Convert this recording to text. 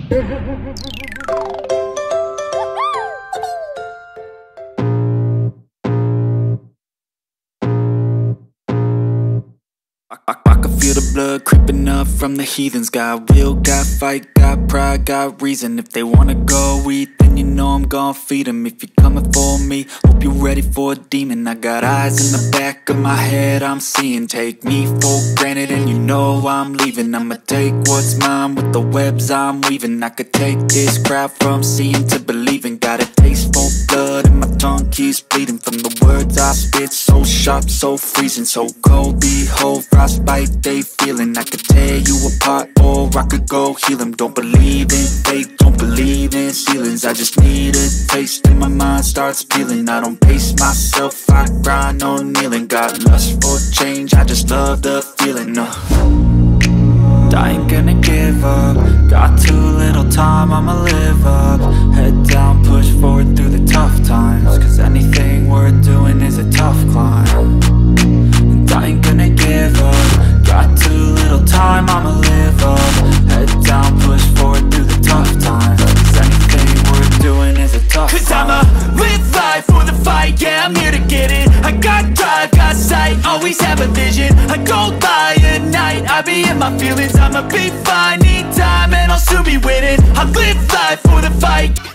I can feel the blood creeping up from the heathens. Got will, got fight, got pride, got reason. If they wanna go eat, then you know I'm gon' feed them. If you're coming for me, hope you're ready for a demon. I got eyes in the back of my head, I'm seeing. Take me for granted and you know I'm leaving. I'ma take what's mine with the webs I'm weaving. I could take this crowd from seeing to believing. Got a taste for blood and my tongue keeps bleeding. From the words I spit, so sharp, so freezing. So cold, behold, frostbite they feeling. I could tear you apart or I could go heal them. Don't believe in fate, don't believe in ceilings. I just need a taste and my mind starts peeling. I don't pace myself, I grind on kneeling. Got lust for change, I just love the feeling. I ain't gonna give up. Got too little time, I'ma live up. Head down, push forward through the tough times. Cause anything worth doing is a tough climb. And I ain't gonna give up. Got too little time, I'ma live up. Head down, push forward through the tough times. Cause anything worth doing is a tough climb. Cause I'ma live life for the fight, yeah, I'm here to get it. I got drive, got sight, always have a vision. I go by at night, I be in my feelings. I'ma be fine, need time, and I'll soon be winning. I live life for the fight.